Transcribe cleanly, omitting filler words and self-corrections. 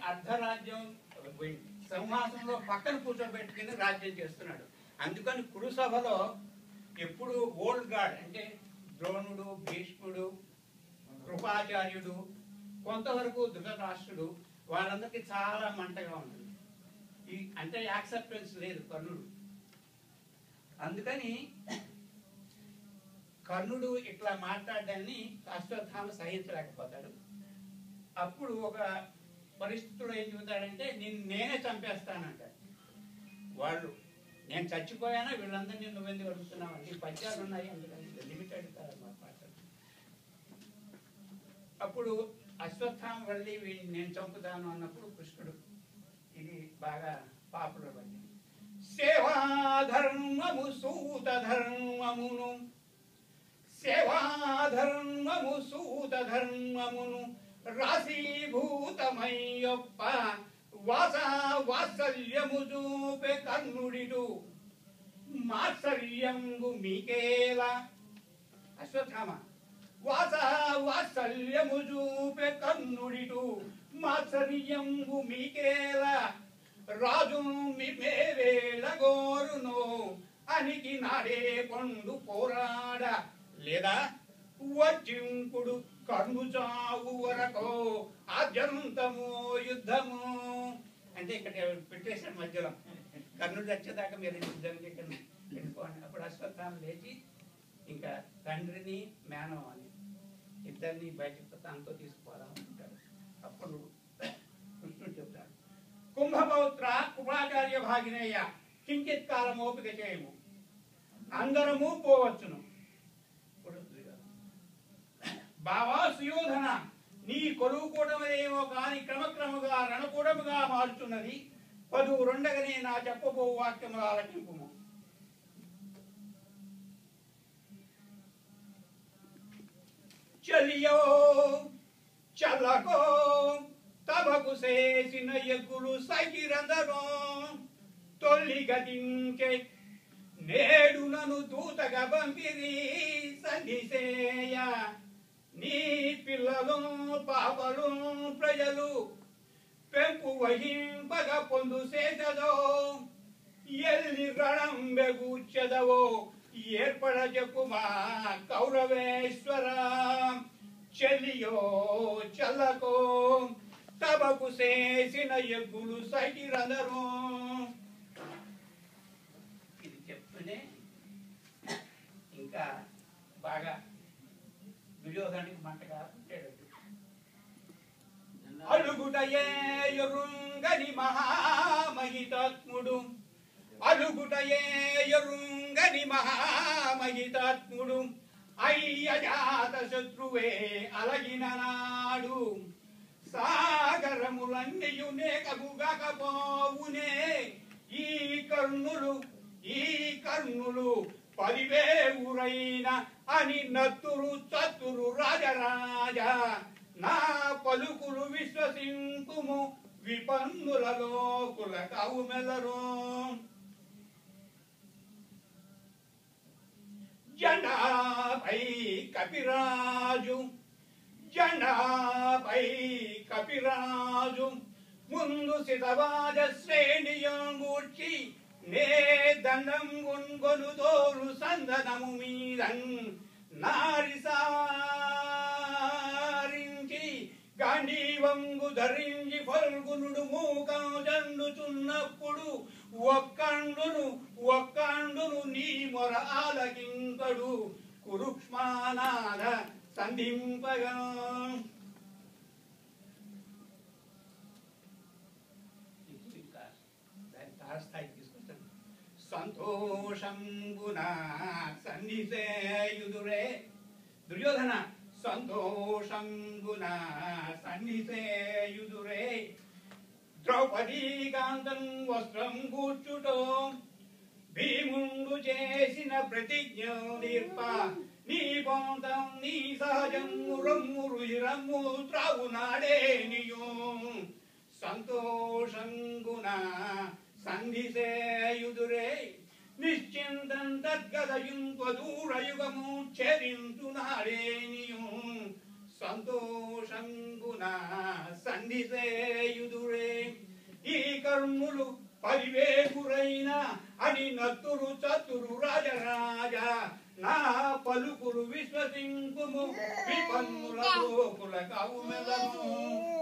అర్ధరాజ్యం సింహాసనంలో పక్కన కూర్చోబెట్టుకుని రాజ్యం చేస్తున్నాడు. అందుకని కురుసభలో ఎప్పుడు ఓల్డ్ గాడ్ అంటే ద్రోణుడు, భీష్ముడు, కృపాచార్యుడు, కొంతవరకు ధృతరాష్ట్రుడు, వాళ్ళందరికీ చాలా మంటగా ఉంటుంది. అంటే యాక్సెప్టెన్స్ లేదు కర్ణుడు. అందుకని కర్ణుడు ఇట్లా మాట్లాడడాన్ని అశ్వత్థామ సహించలేకపోతాడు. అప్పుడు ఒక పరిస్థితుల్లో ఏం చెబుతాడంటే నేనే చంపేస్తానంటాడు. వాళ్ళు నేను చచ్చిపోయానా వీళ్ళందరినీ నువ్వెందుకు అడుగుతున్నావు అంటే పద్యాలు ఉన్నాయి, అందుకని లిమిటెడ్ మాట. అప్పుడు అశ్వత్థామ వెళ్ళి వీడిని నేను చంపుతాను అన్నప్పుడు కృష్ణుడు ఇది బాగా పాపులర్ పద్యం. సేవాధర్మము సూత ధర్మమును, సేవాధర్మము సూత ధర్మమును రాశీభూతమయ్యప్ప వాత్సల్యము చూపే కర్ణుడిడు మాత్సర్యంబు మీకేలా. అశ్వత్థామ వాత్సల్యము చూపే కర్ణుడిడు మాత్సర్యంబు మీకేలా. రాజు మేవేళ గోరును అనికి నాడే పండు పోరాడ లేదా వజ్జింపుడు కర్ణు చావు వరకు ఆద్యంతము యుద్ధము అంటే ఇక్కడ పెట్టేశాడు మధ్యలో. కర్ణుడు వచ్చేదాకా మీరు యుద్ధానికి ఇక్కడ వెళ్ళిపోండి. అప్పుడు అశ్వత్థామ లేచి ఇంకా తండ్రిని మేనమాని ఇద్దరిని బయటకు తనతో తీసుకుపోవాలనుకుంటాడు. అప్పుడు కృష్ణుడు చెప్తాడు, కుంభపౌత్ర కృపాచార్య భాగినేయ కించిత్ కాలం ఓపిక చేయము, అందరము పోవచ్చును. బావా సుయోధన, నీ కొలువు కూడమేమో కాని క్రమక్రమగా రణకూడముగా మారుతున్నది. 10 రెండగనే నా చెప్పబో వాక్యముల ఆలకింపుము. చలియో చల్లకో తమకు చేసిన ఎగ్గులు సైకిరందరో తొల్లి గదింకే నేడు నన్ను దూతగా పంపిరి సంధిసేయ. నీ పిల్లలు పాపలు ప్రజలు పెంపు వహింపగా పొందు చేసదో ఎల్లి రణం బెగూర్చెదవో ఏర్పడ చెప్పుమా కౌరవేశ్వర. చెల్లియో చల్లకో తమకు చేసిన ఎగ్గులు సైకిరందరూ. ఇది చెప్తూనే ఇంకా బాగా దుర్యోధనుడికి మంటగా ఉంటాడు. అలుగుటయే ఎరుంగని మహామహితాత్ముడు, అలుగుటయే ఎరుంగని మహామహితాత్ముడు అయ్యజాత శత్రువే అలగిన నాడు. సాగరములన్నీయునే కగుగకపోవునే ఈ కర్ణులు 10,000 ఊరైన అని నత్తురు చత్తురు రాజరాజ. నా పలుకులు విశ్వసింపుము విపన్నులలో కుల కవుమెలరు. జెండాపై కపిరాజు, జెండాపై కపిరాజు ముందు సితవాజ శ్రేణియంగూర్చి నే దండం గున్గొను తోరు సందనము మీదన్ నారి సారించి గాంధీవంగు ధరించి ఫల్గునుడు మూకం జండుచున్నప్పుడు ఒక్కండును నీ మొర ఆలకింకడు కురుక్ష్మానాథ సంధింపగా. స్థాయికి తీసుకొస్తాను. సంతోషంబున సన్నిసేయుదురే దుర్యోధన, సంతోషంబున సన్నిసేయుదురే. ద్రౌపదీ కాంతం వస్త్రం కూర్చుటో భీముండు చేసిన ప్రతిజ్ఞ నిర్ప. నీ పొంతం నీ సహజము రమ్మురు ఇరమ్ము త్రావునాడే నీయు. సంతోషంగున సంధిసేయుదురే నిశ్చింతం తద్గదయుంపదూరయుగము చెరింతునాడే నీయు. సంతోషంగున సంధిసేయుదురే. కన్నులు పరివేకురైన అని నత్తురు చతురు రాజరాజ నా పలుకులు విశ్వసింకుము విపన్నుల లోకుల కావు మెదను